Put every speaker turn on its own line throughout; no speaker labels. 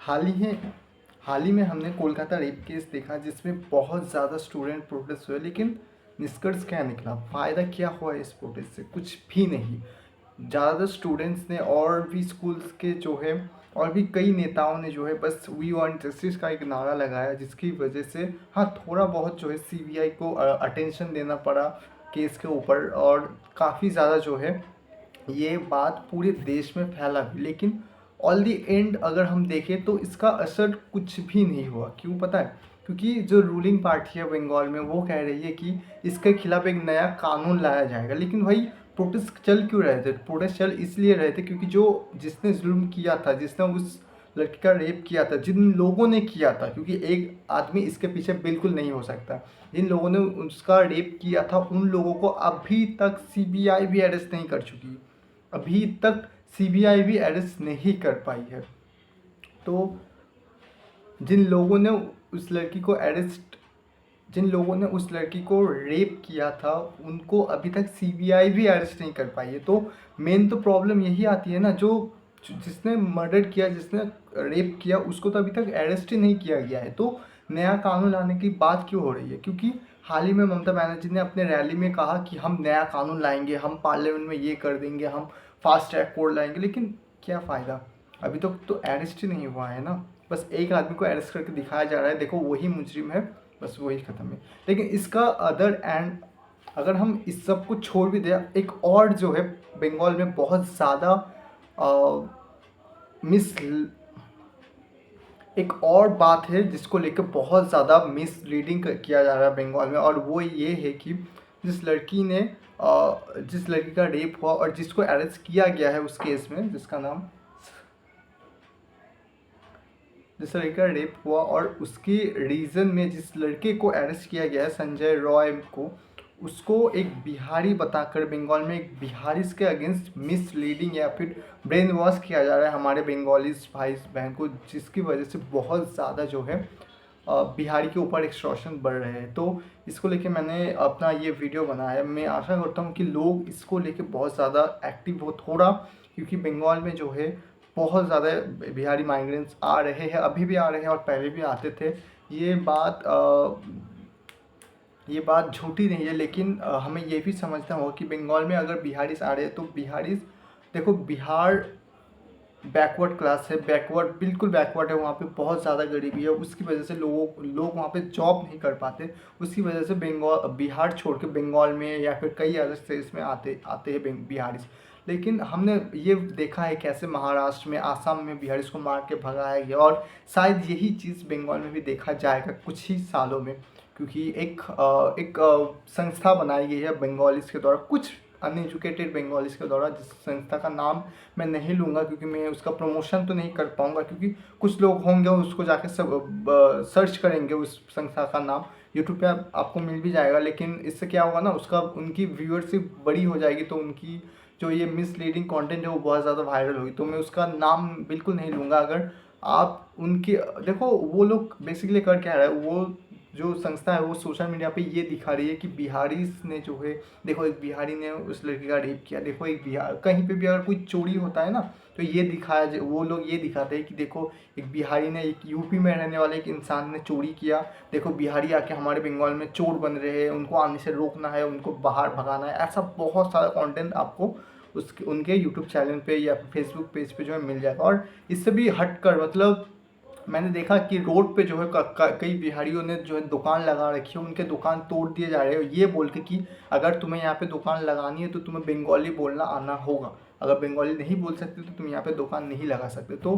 हाल ही में हमने Kolkata rape case देखा जिसमें बहुत ज़्यादा स्टूडेंट प्रोटेस्ट हुए, लेकिन निष्कर्ष क्या निकला, फ़ायदा क्या हुआ इस प्रोटेस्ट से? कुछ भी नहीं। ज़्यादातर स्टूडेंट्स ने और भी स्कूल्स के जो है और भी कई नेताओं ने जो है बस वी वांट जस्टिस का एक नारा लगाया, जिसकी वजह से हाँ थोड़ा बहुत जो है सीबीआई को अटेंशन देना पड़ा केस के ऊपर, और काफ़ी ज़्यादा जो है ये बात पूरे देश में फैला भी। लेकिन ऑल दी एंड अगर हम देखें तो इसका असर कुछ भी नहीं हुआ। क्यों पता है? क्योंकि जो रूलिंग पार्टी है बंगाल में वो कह रही है कि इसके खिलाफ एक नया कानून लाया जाएगा। लेकिन भाई प्रोटेस्ट चल क्यों रहे थे? प्रोटेस्ट चल इसलिए रहे थे क्योंकि जो जिसने जुल्म किया था, जिसने उस लड़की का रेप किया था, जिन लोगों ने किया था, क्योंकि एक आदमी इसके पीछे बिल्कुल नहीं हो सकता, जिन लोगों ने उसका रेप किया था उन लोगों को अभी तक सीबीआई भी अरेस्ट नहीं कर चुकी। अभी तक सीबीआई भी अरेस्ट नहीं कर पाई है। तो जिन लोगों ने उस लड़की को अरेस्ट जिन लोगों ने उस लड़की को रेप किया था उनको अभी तक सीबीआई भी अरेस्ट नहीं कर पाई है। तो मेन तो प्रॉब्लम यही आती है ना, जो जिसने मर्डर किया, जिसने रेप किया, उसको तो अभी तक अरेस्ट ही नहीं किया गया है। तो नया कानून लाने की बात क्यों हो रही है? क्योंकि हाल ही में ममता बनर्जी ने अपने रैली में कहा कि हम नया कानून लाएंगे, हम पार्लियामेंट में ये कर देंगे, हम फास्ट ट्रैक कोर्ट लाएंगे। लेकिन क्या फ़ायदा? अभी तक तो अरेस्ट ही नहीं हुआ है ना। बस एक आदमी को अरेस्ट करके दिखाया जा रहा है, देखो वही मुजरिम है, बस वही ख़त्म है। लेकिन इसका अदर एंड अगर हम इस सब को छोड़ भी दें, एक और जो है बंगाल में बहुत ज़्यादा मिस एक और बात है जिसको लेकर बहुत ज़्यादा मिसलीडिंग किया जा रहा है बंगाल में, और वो ये है कि जिस लड़की ने जिस लड़की का रेप हुआ और जिसको अरेस्ट किया गया है उस केस में, जिस लड़के का रेप हुआ और उसके रीज़न में जिस लड़के को अरेस्ट किया गया है, संजय रॉय को, उसको एक बिहारी बताकर बंगाल में एक बिहारी के अगेंस्ट मिसलीडिंग या फिर ब्रेन वॉश किया जा रहा है हमारे बंगालीज भाई बहन को, जिसकी वजह से बहुत ज़्यादा जो है बिहारी के ऊपर एक्सटॉर्शन बढ़ रहे हैं। तो इसको लेके मैंने अपना ये वीडियो बनाया है। मैं आशा करता हूँ कि लोग इसको लेके बहुत ज़्यादा एक्टिव हो थोड़ा, क्योंकि बंगाल में जो है बहुत ज़्यादा बिहारी माइग्रेंट्स आ रहे हैं, अभी भी आ रहे हैं और पहले भी आते थे। ये बात ये बात झूठी नहीं है, लेकिन हमें ये भी समझना होगा कि बंगाल में अगर बिहारीस आ रहे हैं तो बिहारीस, देखो बिहार बैकवर्ड क्लास है, बैकवर्ड बिल्कुल बैकवर्ड है, वहाँ पे बहुत ज़्यादा गरीबी है, उसकी वजह से लोग वहाँ पे जॉब नहीं कर पाते। उसकी वजह से बंगाल बिहार छोड़ के बंगाल में या फिर कई अदर स्टेट्स में आते हैं बिहारी। लेकिन हमने ये देखा है कैसे महाराष्ट्र में, आसाम में बिहारीस को मार के भगाया गया, और शायद यही चीज़ बंगाल में भी देखा जाएगा कुछ ही सालों में, क्योंकि एक संस्था बनाई गई है बंगालीज के द्वारा, कुछ अनएजुकेटेड बंगालीज के द्वारा, जिस संस्था का नाम मैं नहीं लूँगा क्योंकि मैं उसका प्रमोशन तो नहीं कर पाऊँगा, क्योंकि कुछ लोग होंगे उसको जाके सब सर्च करेंगे उस संस्था का नाम, यूट्यूब पे आपको मिल भी जाएगा। लेकिन इससे क्या होगा ना, उसका उनकी व्यूअरशिप बड़ी हो जाएगी, तो उनकी जो ये मिसलीडिंग कंटेंट है वो बहुत ज़्यादा वायरल होगी। तो मैं उसका नाम बिल्कुल नहीं लूँगा। अगर आप उनकी देखो, वो लोग बेसिकली कर क्या रहा है, वो जो संस्था है वो सोशल मीडिया पे ये दिखा रही है कि बिहारी ने जो है, देखो एक बिहारी ने उस लड़की का रेप किया, देखो एक बिहार, कहीं पे भी अगर कोई चोरी होता है ना तो ये दिखाया, वो लोग ये दिखाते हैं कि देखो एक बिहारी ने, एक यूपी में रहने वाले एक इंसान ने चोरी किया, देखो बिहारी आके हमारे बंगाल में चोर बन रहे हैं, उनको आने से रोकना है, उनको बाहर भगाना है। ऐसा बहुत सारा कंटेंट आपको उसके उनके यूट्यूब चैनल पे या फिर फेसबुक पेज पे जो है मिल जाएगा। और इससे भी हटकर मतलब मैंने देखा कि रोड पे जो है कई बिहारियों ने जो है दुकान लगा रखी है, उनके दुकान तोड़ दिए जा रहे हैं, ये बोल के कि अगर तुम्हें यहाँ पे दुकान लगानी है तो तुम्हें बंगाली बोलना आना होगा, अगर बंगाली नहीं बोल सकते तो तुम यहाँ पे दुकान नहीं लगा सकते। तो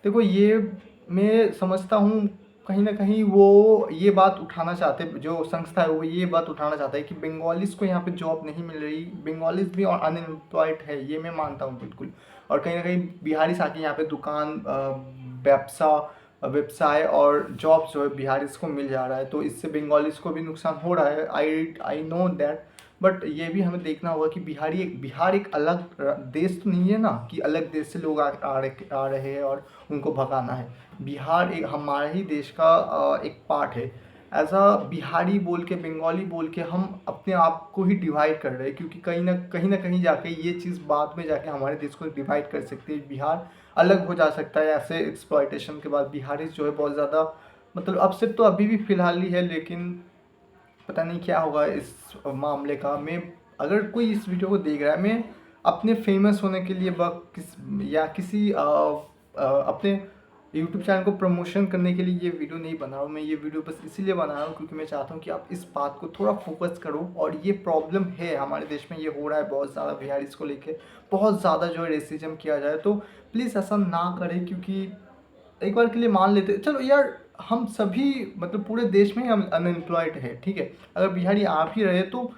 देखो ये मैं समझता हूँ कहीं ना कहीं वो ये बात उठाना चाहते, जो संस्था है वो ये बात उठाना चाहता है कि बंगालीज को यहाँ पे जॉब नहीं मिल रही, बंगालीज भी अनएम्प्लॉयड है, ये मैं मानता हूँ बिल्कुल। और कहीं ना कहीं बिहारी आके यहाँ पे दुकान व्यवसाय और जॉब जो है बिहारीज को मिल जा रहा है, तो इससे बंगालीज को भी नुकसान हो रहा है। आई नो दैट, बट ये भी हमें देखना होगा कि बिहार एक अलग देश तो नहीं है ना, कि अलग देश से लोग आ रहे हैं और उनको भगाना है। बिहार एक हमारे ही देश का एक पार्ट है। एज अ बिहारी बोल के, बंगाली बोल के हम अपने आप को ही डिवाइड कर रहे हैं, क्योंकि कहीं ना कहीं जाके ये चीज़ बाद में जाके हमारे देश को डिवाइड कर सकती है। बिहार अलग हो जा सकता है ऐसे एक्सप्लॉयटेशन के बाद। बिहारी जो है बहुत ज़्यादा, मतलब अब सिर्फ तो अभी भी फ़िलहाल ही है, लेकिन पता नहीं क्या होगा इस मामले का। मैं, अगर कोई इस वीडियो को देख रहा है, मैं अपने फेमस होने के लिए या किसी अपने यूट्यूब चैनल को प्रमोशन करने के लिए ये वीडियो नहीं बना रहा हूँ। मैं ये वीडियो बस इसीलिए बना रहा हूँ क्योंकि मैं चाहता हूँ कि आप इस बात को थोड़ा फोकस करो। और ये प्रॉब्लम है हमारे देश में, ये हो रहा है बहुत ज़्यादा, बिहारीज को लेके बहुत ज़्यादा जो है रेसिज्म किया जाए। तो प्लीज़ ऐसा ना करें, क्योंकि एक बार के लिए मान लेते, चलो यार हम सभी, मतलब पूरे देश में ही हम अनएम्प्लॉयड है, ठीक है। अगर बिहारी आप ही रहे तो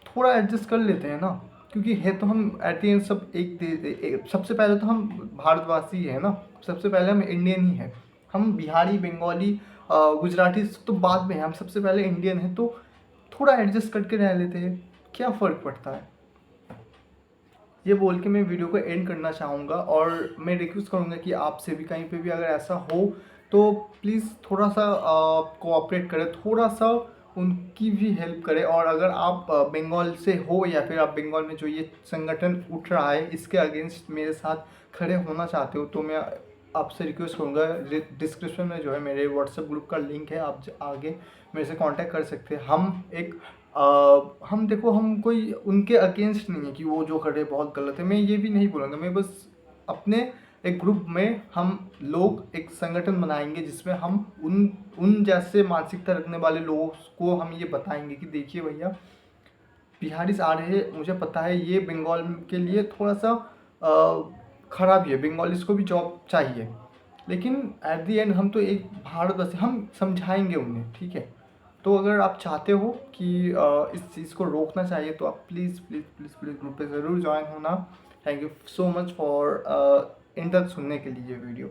थोड़ा एडजस्ट कर लेते हैं ना, क्योंकि है तो हम एट द एंड सब सबसे पहले तो हम भारतवासी है ना, सबसे पहले हम इंडियन ही है। हम बिहारी, बंगाली, गुजराती तो बाद में है, हम सबसे पहले इंडियन है। तो थोड़ा एडजस्ट करके रह लेते हैं, क्या फ़र्क पड़ता है। ये बोल के मैं वीडियो को एंड करना चाहूँगा, और मैं रिक्वेस्ट करूँगा कि आपसे भी कहीं पे भी अगर ऐसा हो तो प्लीज़ थोड़ा सा कोऑपरेट करें, थोड़ा सा उनकी भी हेल्प करें। और अगर आप बंगाल से हो या फिर आप बंगाल में जो ये संगठन उठ रहा है इसके अगेंस्ट मेरे साथ खड़े होना चाहते हो, तो मैं आपसे रिक्वेस्ट करूँगा, डिस्क्रिप्शन में जो है मेरे व्हाट्सएप ग्रुप का लिंक है, आप आगे मेरे से कांटेक्ट कर सकते हैं। हम देखो, हम कोई उनके अगेंस्ट नहीं है कि वो जो कर रहे हैं बहुत गलत है, मैं ये भी नहीं बोलूँगा। मैं बस अपने एक ग्रुप में हम लोग एक संगठन बनाएंगे जिसमें हम उन जैसे मानसिकता रखने वाले लोगों को हम ये बताएंगे कि देखिए भैया, बिहारीज आ रहे हैं, मुझे पता है ये बंगाल के लिए थोड़ा सा खराब ही है, बंगालीज को भी जॉब चाहिए, लेकिन एट द एंड हम तो एक भारतवासी, हम समझाएंगे उन्हें, ठीक है। तो अगर आप चाहते हो कि इस चीज़ को रोकना चाहिए तो आप please please please please group पे ज़रूर ज्वाइन होना। Thank you so much for in तक सुनने के लिए ये वीडियो।